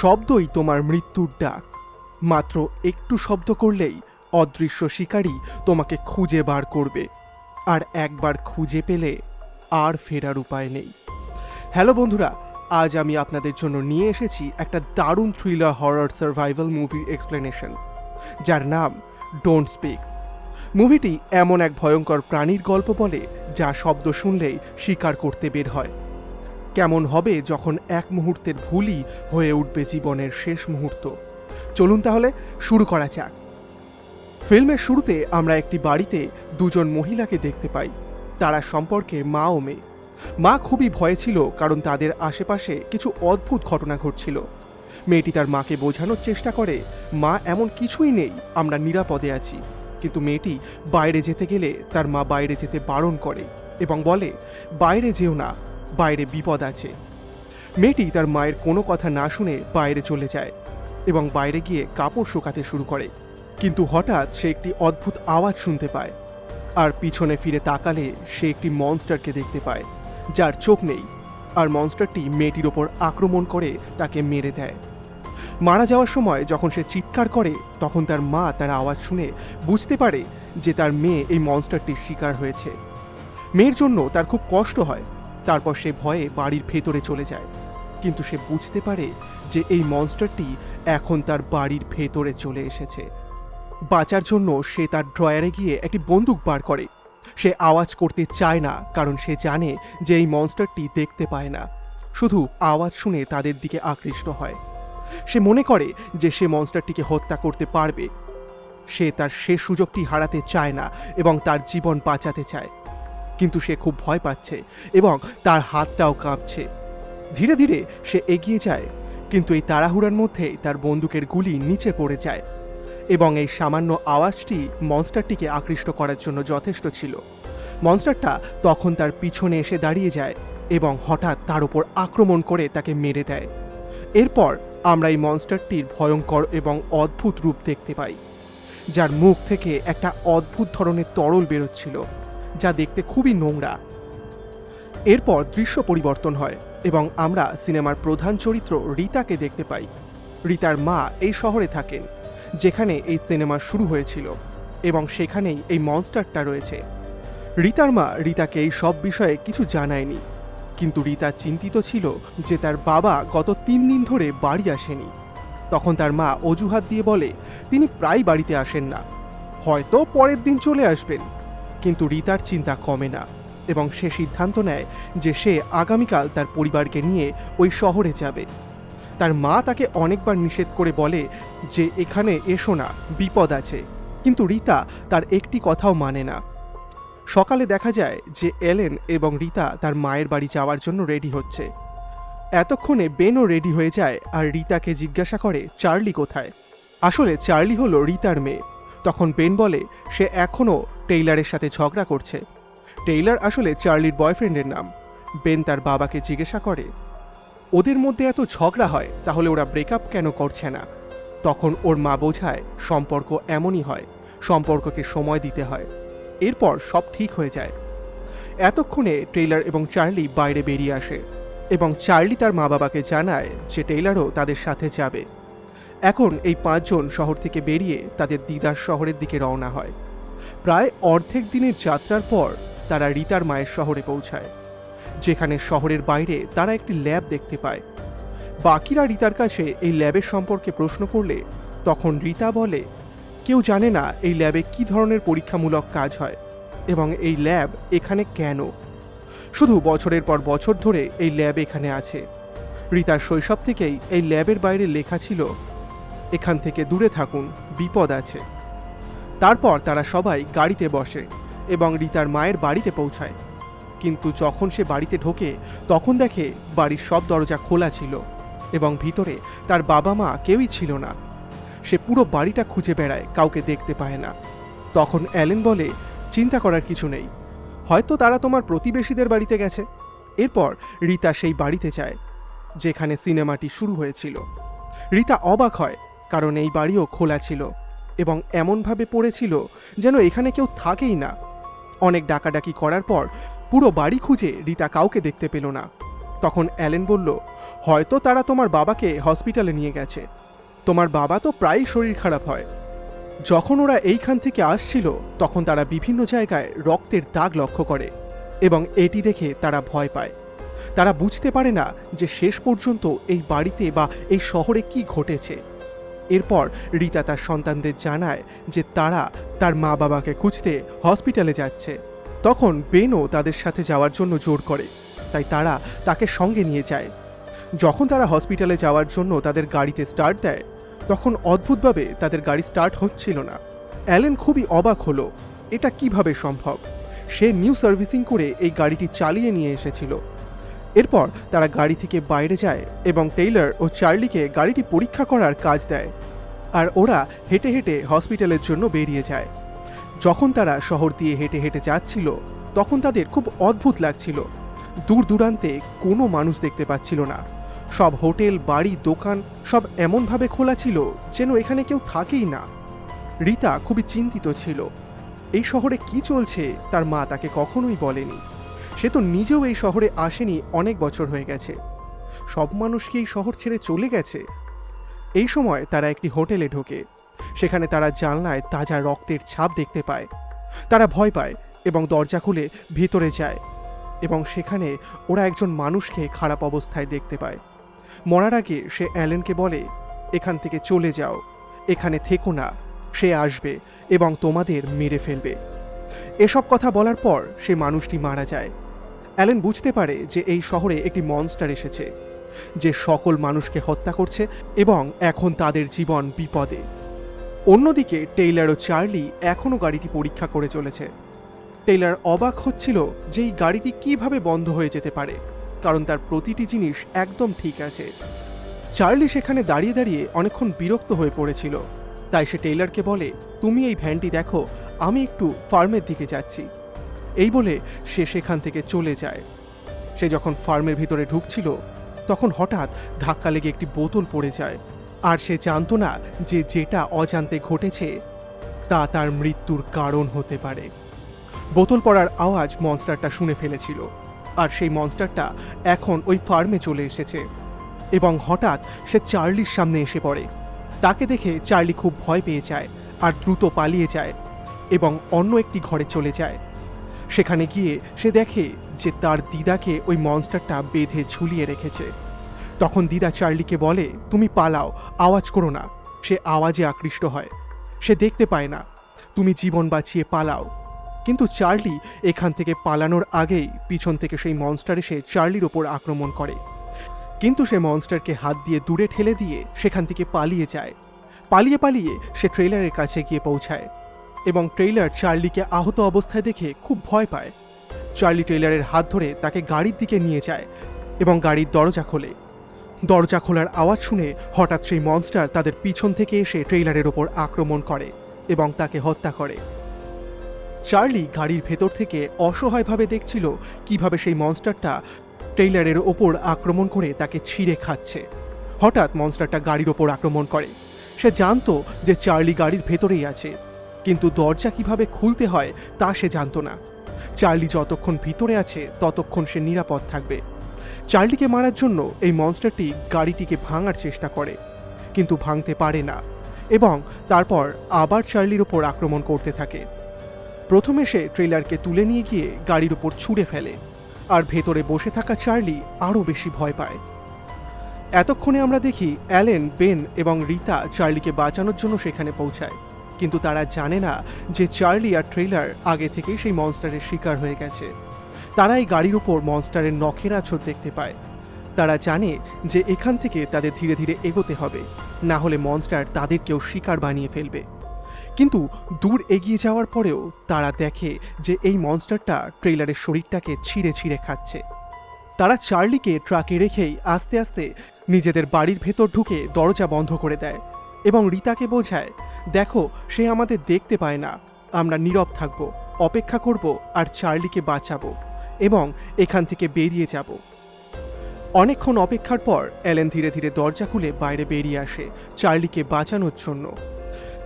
শব্দই তোমার মৃত্যুর ডাক। মাত্র একটু শব্দ করলেই অদৃশ্য শিকারী তোমাকে খুঁজে বার করবে, আর একবার খুঁজে পেলে আর ফেরার উপায় নেই। হ্যালো বন্ধুরা, আজ আমি আপনাদের জন্য নিয়ে এসেছি একটা দারুণ থ্রিলার হরর সার্ভাইভাল মুভির এক্সপ্লেনেশন, যার নাম ডোন্ট স্পিক। মুভিটি এমন এক ভয়ঙ্কর প্রাণীর গল্প বলে যা শব্দ শুনলেই শিকার করতে বের হয়। কেমন হবে যখন এক মুহূর্তের ভুলই হয়ে উঠবে জীবনের শেষ মুহূর্ত। চলুন তাহলে শুরু করা যাক। ফিল্মের শুরুতে আমরা একটি বাড়িতে দুজন মহিলাকে দেখতে পাই। তারা সম্পর্কে মা ও মেয়ে। মা খুবই ভয়ে ছিল, কারণ তাদের আশেপাশে কিছু অদ্ভুত ঘটনা ঘটছিল। মেয়েটি তার মাকে বোঝানোর চেষ্টা করে, মা এমন কিছুই নেই, আমরা নিরাপদে আছি। কিন্তু মেয়েটি বাইরে যেতে গেলে তার মা বাইরে যেতে বারণ করে এবং বলে, বাইরে যেও না, বাইরে বিপদ আছে। মেয়েটি তার মায়ের কোনো কথা না শুনে বাইরে চলে যায় এবং বাইরে গিয়ে কাপড় শুকাতে শুরু করে। কিন্তু হঠাৎ সে একটি অদ্ভুত আওয়াজ শুনতে পায়, আর পিছনে ফিরে তাকালে সে একটি মনস্টারকে দেখতে পায়, যার চোখ নেই। আর মনস্টারটি মেয়েটির ওপর আক্রমণ করে তাকে মেরে দেয়। মারা যাওয়ার সময় যখন সে চিৎকার করে, তখন তার মা তার আওয়াজ শুনে বুঝতে পারে যে তার মেয়ে এই মনস্টারটির শিকার হয়েছে। মেয়ের জন্য তার খুব কষ্ট হয়। তারপর সে ভয়ে বাড়ির ভেতরে চলে যায়, কিন্তু সে বুঝতে পারে যে এই মনস্টারটি এখন তার বাড়ির ভেতরে চলে এসেছে। বাঁচার জন্য সে তার ড্রয়ারে গিয়ে একটি বন্দুক বার করে। সে আওয়াজ করতে চায় না, কারণ সে জানে যে এই মনস্টারটি দেখতে পায় না, শুধু আওয়াজ শুনে তাদের দিকে আকৃষ্ট হয়। সে মনে করে যে সে মনস্টারটিকে হত্যা করতে পারবে। সে তার শেষ সুযোগটি হারাতে চায় না এবং তার জীবন বাঁচাতে চায়। কিন্তু সে খুব ভয় পাচ্ছে এবং তার হাতটাও কাঁপছে। ধীরে ধীরে সে এগিয়ে যায়, কিন্তু এই তাড়াহুড়ার মধ্যে তার বন্দুকের গুলি নিচে পড়ে যায় এবং এই সামান্য আওয়াজটি মনস্টারটিকে আকৃষ্ট করার জন্য যথেষ্ট ছিল। মনস্টারটা তখন তার পিছনে এসে দাঁড়িয়ে যায় এবং হঠাৎ তার উপর আক্রমণ করে তাকে মেরে দেয়। এরপর আমরা এই মনস্টারটির ভয়ঙ্কর এবং অদ্ভুত রূপ দেখতে পাই, যার মুখ থেকে একটা অদ্ভুত ধরনের তরল বেরোচ্ছিল, যা দেখতে খুবই নোংরা। এরপর দৃশ্য পরিবর্তন হয় এবং আমরা সিনেমার প্রধান চরিত্র রীতাকে দেখতে পাই। রীতার মা এই শহরে থাকেন যেখানে এই সিনেমা শুরু হয়েছিল, এবং সেখানেই এই মনস্টারটা রয়েছে। রীতার মা রীতাকে এই সব বিষয়ে কিছু জানায়নি, কিন্তু রীতা চিন্তিত ছিল যে তার বাবা গত 3 দিন ধরে বাড়ি আসেনি। তখন তার মা অজুহাত দিয়ে বলে তিনি প্রায় বাড়িতে আসেন না, হয়তো পরের দিন চলে আসবেন। কিন্তু রীতার চিন্তা কমে না এবং সে সিদ্ধান্ত নেয় যে সে আগামীকাল তার পরিবারকে নিয়ে ওই শহরে যাবে। তার মা তাকে অনেকবার নিষেধ করে বলে যে এখানে এসো না, বিপদ আছে, কিন্তু রীতা তার একটি কথাও মানে না। সকালে দেখা যায় যে এলেন এবং রীতা তার মায়ের বাড়ি যাওয়ার জন্য রেডি হচ্ছে। এতক্ষণে বেনও রেডি হয়ে যায় আর রীতাকে জিজ্ঞাসা করে চার্লি কোথায়। আসলে চার্লি হলো রীতার মেয়ে। তখন বেন বলে সে এখনও টেইলারের সাথে ঝগড়া করছে। টেইলার আসলে চার্লির বয়ফ্রেন্ডের নাম। বেন তার বাবাকে জিজ্ঞাসা করে ওদের মধ্যে এত ঝগড়া হয়, তাহলে ওরা ব্রেকআপ কেন করছে না। তখন ওর মা বোঝায় সম্পর্ক এমনই হয়, সম্পর্ককে সময় দিতে হয়, এরপর সব ঠিক হয়ে যায়। এতক্ষণে টেইলার এবং চার্লি বাইরে বেরিয়ে আসে এবং চার্লি তার মা বাবাকে জানায় যে টেইলারও তাদের সাথে যাবে। এখন এই 5 জন শহর থেকে বেরিয়ে তাদের দিদার শহরের দিকে রওনা হয়। প্রায় অর্ধেক দিনের যাত্রার পর তারা রীতার মায়ের শহরে পৌঁছায়, যেখানে শহরের বাইরে তারা একটি ল্যাব দেখতে পায়। বাকিরা রীতার কাছে এই ল্যাবের সম্পর্কে প্রশ্ন করলে তখন রীতা বলে কেউ জানে না এই ল্যাবে কী ধরনের পরীক্ষামূলক কাজ হয় এবং এই ল্যাব এখানে কেন। শুধু বছরের পর বছর ধরে এই ল্যাব এখানে আছে। রীতার শৈশব থেকেই এই ল্যাবের বাইরে লেখা ছিল এখান থেকে দূরে থাকুন, বিপদ আছে। তারপর তারা সবাই গাড়িতে বসে এবং রীতার মায়ের বাড়িতে পৌঁছায়। কিন্তু যখন সে বাড়িতে ঢোকে তখন দেখে বাড়ির সব দরজা খোলা ছিল এবং ভিতরে তার বাবা মা কেউই ছিল না। সে পুরো বাড়িটা খুঁজে বেড়ায়, কাউকে দেখতে পায় না। তখন অ্যালেন বলে চিন্তা করার কিছু নেই, হয়তো তারা তোমার প্রতিবেশীদের বাড়িতে গেছে। এরপর রীতা সেই বাড়িতে যায় যেখানে সিনেমাটি শুরু হয়েছিল। রীতা অবাক হয়, কারণ এই বাড়িও খোলা ছিল এবং এমনভাবে পড়েছিল যেন এখানে কেউ থাকেই না। অনেক ডাকাডাকি করার পর পুরো বাড়ি খুঁজে রীতা কাউকে দেখতে পেল না। তখন অ্যালেন বলল, হয়তো তারা তোমার বাবাকে হসপিটালে নিয়ে গেছে। তোমার বাবা তো প্রায়ই শরীর খারাপ হয়। যখন ওরা এইখান থেকে আসছিল তখন তারা বিভিন্ন জায়গায় রক্তের দাগ লক্ষ্য করে এবং এটি দেখে তারা ভয় পায়। তারা বুঝতে পারে না যে শেষ পর্যন্ত এই বাড়িতে বা এই শহরে কি ঘটেছে। এরপর রীতা তার সন্তানদের জানায় যে তারা তার মা বাবাকে খুঁজতে হসপিটালে যাচ্ছে। তখন বেনও তাদের সাথে যাওয়ার জন্য জোর করে, তাই তারা তাকে সঙ্গে নিয়ে যায়। যখন তারা হসপিটালে যাওয়ার জন্য তাদের গাড়িতে স্টার্ট দেয় তখন অদ্ভুতভাবে তাদের গাড়ি স্টার্ট হচ্ছিল না। অ্যালেন খুবই অবাক হলো, এটা কিভাবে সম্ভব। সে নিউ সার্ভিসিং করে এই গাড়িটি চালিয়ে নিয়ে এসেছিল। এরপর তারা গাড়ি থেকে বাইরে যায় এবং টেইলর ও চার্লিকে গাড়িটি পরীক্ষা করার কাজ দেয়, আর ওরা হেঁটে হেঁটে হসপিটালের জন্য বেরিয়ে যায়। যখন তারা শহর দিয়ে হেঁটে হেঁটে যাচ্ছিল তখন তাদের খুব অদ্ভুত লাগছিল। দূর দূরান্তে কোনো মানুষ দেখতে পাচ্ছিল না। সব হোটেল, বাড়ি, দোকান সব এমনভাবে খোলা ছিল যেন এখানে কেউ থাকেই না। রীতা খুবই চিন্তিত ছিল। এই শহরে কি চলছে তার মা তাকে কখনোই বলেনি। সে তো নিজেও এই শহরে আসেনি, অনেক বছর হয়ে গেছে। সব মানুষ কি এই শহর ছেড়ে চলে গেছে? এই সময় তারা একটি হোটেলে ঢোকে। সেখানে তারা জানলায় তাজা রক্তের ছাপ দেখতে পায়। তারা ভয় পায় এবং দরজা খুলে ভিতরে যায় এবং সেখানে ওরা একজন মানুষকে খারাপ অবস্থায় দেখতে পায়। মরার আগে সে অ্যালেনকে বলে, এখান থেকে চলে যাও, এখানে থেকো না, সে আসবে এবং তোমাদের মেরে ফেলবে। এসব কথা বলার পর সে মানুষটি মারা যায়। অ্যালেন বুঝতে পারে যে এই শহরে একটি মনস্টার এসেছে, যে সকল মানুষকে হত্যা করছে এবং এখন তাদের জীবন বিপদে। অন্যদিকে টেইলর ও চার্লি এখনও গাড়িটি পরীক্ষা করে চলেছে। টেইলর অবাক হচ্ছিল যে এই গাড়িটি কিভাবে বন্ধ হয়ে যেতে পারে, কারণ তার প্রতিটি জিনিস একদম ঠিক আছে। চার্লি সেখানে দাঁড়িয়ে দাঁড়িয়ে অনেকক্ষণ বিরক্ত হয়ে পড়েছিল, তাই সে টেইলরকে বলে, তুমি এই ভ্যানটি দেখো, আমি একটু ফার্মের দিকে যাচ্ছি। এই বলে সে সেখান থেকে চলে যায়। সে যখন ফার্মের ভিতরে ঢুকছিল তখন হঠাৎ ধাক্কা লেগে একটি বোতল পড়ে যায়, আর সে জানতো না যে যেটা অজান্তে ঘটেছে তা তার মৃত্যুর কারণ হতে পারে। বোতল পড়ার আওয়াজ মনস্টারটা শুনে ফেলেছিল, আর সেই মনস্টারটা এখন ওই ফার্মে চলে এসেছে এবং হঠাৎ সে চার্লির সামনে এসে পড়ে। তাকে দেখে চার্লি খুব ভয় পেয়ে যায় আর দ্রুত পালিয়ে যায় এবং অন্য একটি ঘরে চলে যায়। সেখানে গিয়ে সে দেখে যে তার দিদাকে ওই মনস্টারটা বেঁধে ঝুলিয়ে রেখেছে। তখন দিদা চার্লিকে বলে, তুমি পালাও, আওয়াজ করো না। সে আওয়াজে আকৃষ্ট হয়, সে দেখতে পায় না, তুমি জীবন বাঁচিয়ে পালাও। কিন্তু চার্লি এখান থেকে পালানোর আগেই পিছন থেকে সেই মনস্টার এসে চার্লির ওপর আক্রমণ করে, কিন্তু সে মনস্টারকে হাত দিয়ে দূরে ঠেলে দিয়ে সেখান থেকে পালিয়ে যায়। পালিয়ে পালিয়ে সে ট্রেইলারের কাছে গিয়ে পৌঁছায় এবং ট্রেইলার চার্লিকে আহত অবস্থায় দেখে খুব ভয় পায়। চার্লি ট্রেইলারের হাত ধরে তাকে গাড়ির দিকে নিয়ে যায় এবং গাড়ির দরজা খোলে। দরজা খোলার আওয়াজ শুনে হঠাৎ সেই মনস্টার তাদের পিছন থেকে এসে ট্রেইলারের ওপর আক্রমণ করে এবং তাকে হত্যা করে। চার্লি গাড়ির ভেতর থেকে অসহায়ভাবে দেখছিল কিভাবে সেই মনস্টারটা ট্রেইলারের ওপর আক্রমণ করে তাকে ছিঁড়ে খাচ্ছে। হঠাৎ মনস্টারটা গাড়ির ওপর আক্রমণ করে। সে জানতো যে চার্লি গাড়ির ভেতরেই আছে, কিন্তু দরজা কিভাবে খুলতে হয় তা সে জানতো না। চার্লি যতক্ষণ ভিতরে আছে ততক্ষণ সে নিরাপদ থাকবে। চার্লিকে মারার জন্য এই মনস্টারটি গাড়িটিকে ভাঙার চেষ্টা করে, কিন্তু ভাঙতে পারে না এবং তারপর আবার চার্লির ওপর আক্রমণ করতে থাকে। প্রথমে সে ট্রেইলারকে তুলে নিয়ে গিয়ে গাড়ির ওপর ছুঁড়ে ফেলে, আর ভেতরে বসে থাকা চার্লি আরও বেশি ভয় পায়। এতক্ষণে আমরা দেখি অ্যালেন, বেন এবং রীতা চার্লিকে বাঁচানোর জন্য সেখানে পৌঁছায়, কিন্তু তারা জানে না যে চার্লি আর ট্রেইলার আগে থেকেই সেই মনস্টারের শিকার হয়ে গেছে। তারা এই গাড়ির উপর মনস্টারের নখের আঁচড় দেখতে পায়। তারা জানে যে এখান থেকে তাদের ধীরে ধীরে এগোতে হবে, না হলে মনস্টার তাদেরকেও শিকার বানিয়ে ফেলবে। কিন্তু দূর এগিয়ে যাওয়ার পরেও তারা দেখে যে এই মনস্টারটা ট্রেইলারের শরীরটাকে ছিঁড়ে ছিঁড়ে খাচ্ছে। তারা চার্লিকে ট্রাকে রেখেই আস্তে আস্তে নিজেদের বাড়ির ভেতর ঢুকে দরজা বন্ধ করে দেয় এবং রীতাকে বোঝায়, দেখো সে আমাদের দেখতে পায় না, আমরা নীরব থাকব, অপেক্ষা করব আর চার্লিকে বাঁচাবো এবং এখান থেকে বেরিয়ে যাব। অনেকক্ষণ অপেক্ষার পর অ্যালেন ধীরে ধীরে দরজা খুলে বাইরে বেরিয়ে আসে চার্লিকে বাঁচানোর জন্য।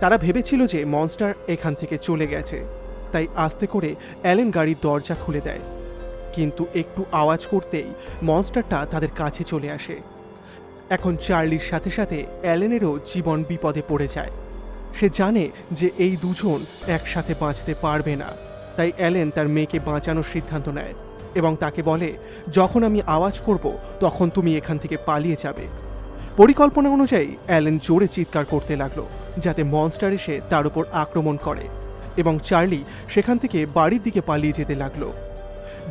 তারা ভেবেছিল যে মনস্টার এখান থেকে চলে গেছে, তাই আস্তে করে অ্যালেন গাড়ির দরজা খুলে দেয়। কিন্তু একটু আওয়াজ করতেই মনস্টারটা তাদের কাছে চলে আসে। এখন চার্লির সাথে সাথে অ্যালেনেরও জীবন বিপদে পড়ে যায়। সে জানে যে এই দুজন একসাথে বাঁচতে পারবে না, তাই অ্যালেন তার মেয়েকে বাঁচানোর সিদ্ধান্ত নেয় এবং তাকে বলে, যখন আমি আওয়াজ করব তখন তুমি এখান থেকে পালিয়ে যাবে। পরিকল্পনা অনুযায়ী অ্যালেন জোরে চিৎকার করতে লাগলো যাতে মনস্টার এসে তার উপর আক্রমণ করে, এবং চার্লি সেখান থেকে বাড়ির দিকে পালিয়ে যেতে লাগলো।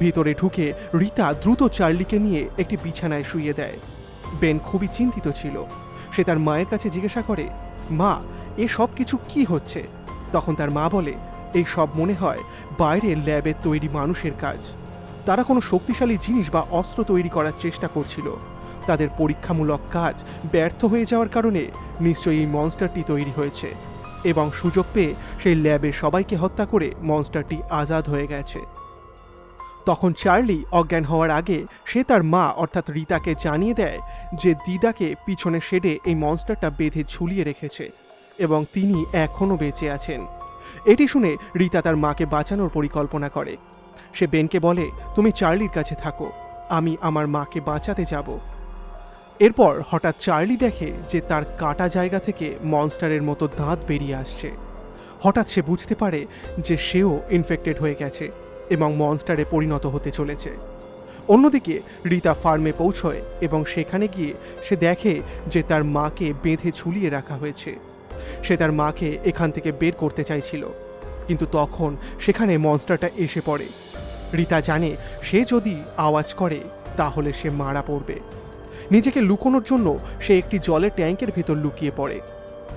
ভিতরে ঢুকে রিতা দ্রুত চার্লিকে নিয়ে একটি বিছানায় শুইয়ে দেয়। বেন খুবই চিন্তিত ছিল। সে তার মায়ের কাছে জিজ্ঞাসা করে, মা, এ সব কিছু কি হচ্ছে? তখন তার মা বলে, এই সব মনে হয় বাইরে ল্যাবে তৈরি মানুষের কাজ। তারা কোনো শক্তিশালী জিনিস বা অস্ত্র তৈরি করার চেষ্টা করছিল। তাদের পরীক্ষামূলক কাজ ব্যর্থ হয়ে যাওয়ার কারণে নিশ্চয়ই এই মনস্টারটি তৈরি হয়েছে, এবং সুযোগ পেয়ে সেই ল্যাবে সবাইকে হত্যা করে মনস্টারটি আজাদ হয়ে গেছে। তখন চার্লি অজ্ঞান হওয়ার আগে সে তার মা অর্থাৎ রিতাকে জানিয়ে দেয় যে দিদাকে পিছনে শেডে এই মনস্টারটা বেঁধে ঝুলিয়ে রেখেছে এবং তিনি এখনও বেঁচে আছেন। এটি শুনে রিতা তার মাকে বাঁচানোর পরিকল্পনা করে। সে বেনকে বলে, তুমি চার্লির কাছে থাকো, আমি আমার মাকে বাঁচাতে যাব। এরপর হঠাৎ চার্লি দেখে যে তার কাটা জায়গা থেকে মনস্টারের মতো দাঁত বেরিয়ে আসছে। হঠাৎ সে বুঝতে পারে যে সেও ইনফেক্টেড হয়ে গেছে এবং মনস্টারে পরিণত হতে চলেছে। অন্যদিকে রিতা ফার্মে পৌঁছয় এবং সেখানে গিয়ে সে দেখে যে তার মাকে বেঁধে ঝুলিয়ে রাখা হয়েছে। সে তার মাকে এখান থেকে বের করতে চাইছিল, কিন্তু তখন সেখানে মনস্টারটা এসে পড়ে। রিতা জানে সে যদি আওয়াজ করে তাহলে সে মারা পড়বে। নিজেকে লুকোনোর জন্য সে একটি জলের ট্যাঙ্কের ভেতর লুকিয়ে পড়ে,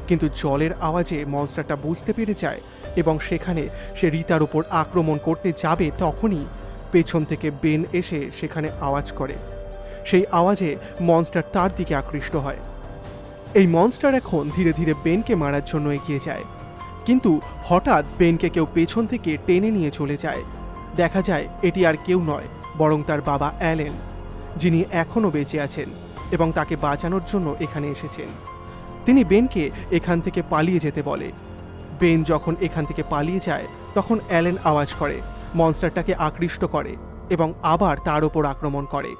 কিন্তু জলের আওয়াজে মনস্টারটা বুঝতে পেরে যায় এবং সেখানে সে রিতার উপর আক্রমণ করতে যাবে তখনই পেছন থেকে বেন এসে সেখানে আওয়াজ করে। সেই আওয়াজে মনস্টার তার দিকে আকৃষ্ট হয়। এই মনস্টার এখন ধীরে ধীরে বেনকে মারার জন্য এগিয়ে যায়, কিন্তু হঠাৎ বেনকে কেউ পেছন থেকে টেনে নিয়ে চলে যায়। দেখা যায় এটি আর কেউ নয় বরং তার বাবা অ্যালেন, যিনি এখনও বেঁচে আছেন এবং তাকে বাঁচানোর জন্য এখানে এসেছেন। তিনি বেনকে এখান থেকে পালিয়ে যেতে বলে। বেন যখন এখান থেকে পালিয়ে যায় তখন অ্যালেন আওয়াজ করে, মনস্টারটাকে আকৃষ্ট করে এবং আবার তার ওপর আক্রমণ করে।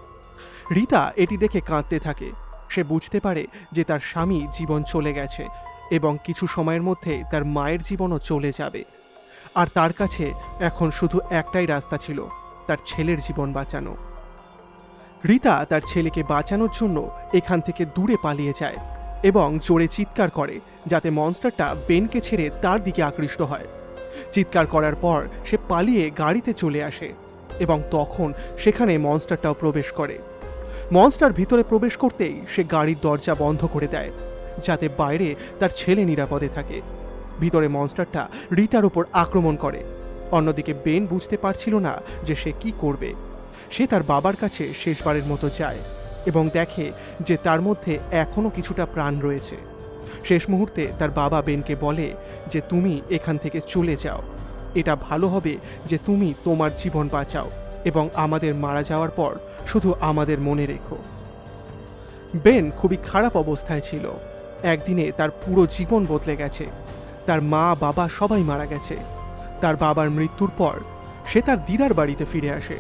রিতা এটি দেখে কাঁদতে থাকে। সে বুঝতে পারে যে তার স্বামী জীবন চলে গেছে এবং কিছু সময়ের মধ্যে তার মায়ের জীবনও চলে যাবে, আর তার কাছে এখন শুধু একটাই রাস্তা ছিল, তার ছেলের জীবন বাঁচানো। রিতা তার ছেলেকে বাঁচানোর জন্য এখান থেকে দূরে পালিয়ে যায় এবং জোরে চিৎকার করে যাতে মনস্টারটা বেনকে ছেড়ে তার দিকে আকৃষ্ট হয়। চিৎকার করার পর সে পালিয়ে গাড়িতে চলে আসে এবং তখন সেখানে মনস্টারটাও প্রবেশ করে। মনস্টার ভিতরে প্রবেশ করতেই সে গাড়ির দরজা বন্ধ করে দেয় যাতে বাইরে তার ছেলে নিরাপদে থাকে। ভিতরে মনস্টারটা রিতার উপর আক্রমণ করে। অন্যদিকে বেন বুঝতে পারছিল না যে সে কি করবে। সে তার বাবার কাছে শেষবারের মতো যায় এবং দেখে যে তার মধ্যে এখনও কিছুটা প্রাণ রয়েছে। শেষ মুহূর্তে তার বাবা বেনকে বলে যে তুমি এখান থেকে চলে যাও, এটা ভালো হবে যে তুমি তোমার জীবন বাঁচাও এবং আমাদের মারা যাওয়ার পর শুধু আমাদের মনে রেখো। বেন খুবই খারাপ অবস্থায় ছিল। একদিনে তার পুরো জীবন বদলে গেছে। তার মা বাবা সবাই মারা গেছে। তার বাবার মৃত্যুর পর সে তার দিদার বাড়িতে ফিরে আসে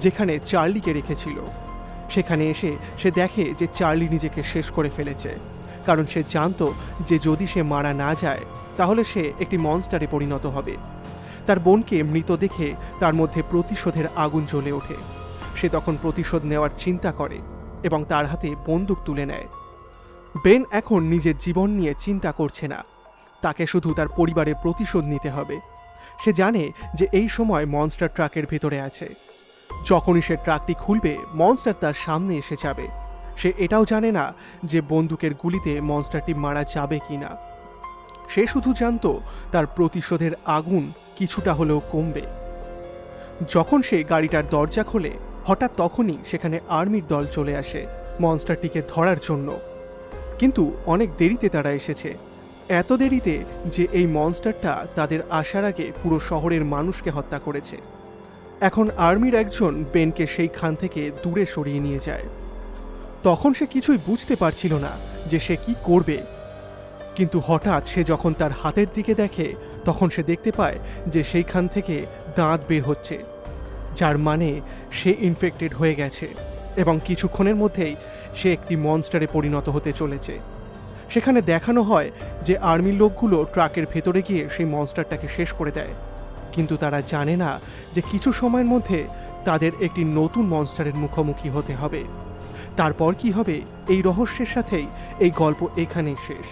যেখানে চার্লিকে রেখেছিল। সেখানে এসে সে দেখে যে চার্লি নিজেকে শেষ করে ফেলেছে, কারণ সে জানতো যে যদি সে মারা না যায় তাহলে সে একটি মনস্টারে পরিণত হবে। তার বোনকে মৃত দেখে তার মধ্যে প্রতিশোধের আগুন জ্বলে ওঠে। সে তখন প্রতিশোধ নেওয়ার চিন্তা করে এবং তার হাতে বন্দুক তুলে নেয়। বেন এখন নিজের জীবন নিয়ে চিন্তা করছে না, তাকে শুধু তার পরিবারের প্রতিশোধ নিতে হবে। সে জানে যে এই সময় মনস্টার ট্রাকের ভেতরে আছে। যখনই সে ট্রাকটি খুলবে মনস্টার তার সামনে এসে যাবে। সে এটাও জানে না যে বন্দুকের গুলিতে মনস্টারটি মারা যাবে কিনা। সে শুধু জানতো তার প্রতিশোধের আগুন কিছুটা হলেও কমবে। যখন সে গাড়িটার দরজা খোলে হঠাৎ তখনই সেখানে আর্মির দল চলে আসে মনস্টারটিকে ধরার জন্য, কিন্তু অনেক দেরিতে তারা এসেছে। এত দেরিতে যে এই মনস্টারটা তাদের আসার আগে পুরো শহরের মানুষকে হত্যা করেছে। এখন আর্মির একজন বেনকে সেইখান থেকে দূরে সরিয়ে নিয়ে যায়। তখন সে কিছুই বুঝতে পারছিল না যে সে কি করবে, কিন্তু হঠাৎ সে যখন তার হাতের দিকে দেখে তখন সে দেখতে পায় যে সেইখান থেকে দাঁত বের হচ্ছে, যার মানে সে ইনফেক্টেড হয়ে গেছে এবং কিছুক্ষণের মধ্যেই সে একটি মনস্টারে পরিণত হতে চলেছে। সেখানে দেখানো হয় যে আর্মির লোকগুলো ট্রাকের ভেতরে গিয়ে সেই মনস্টারটাকে শেষ করে দেয়, কিন্তু তারা জানে না যে কিছু সময়ের মধ্যে তাদের একটি নতুন মনস্টারের মুখোমুখি হতে হবে। তারপর কি হবে এই রহস্যের সাথেই এই গল্প এখানেই শেষ।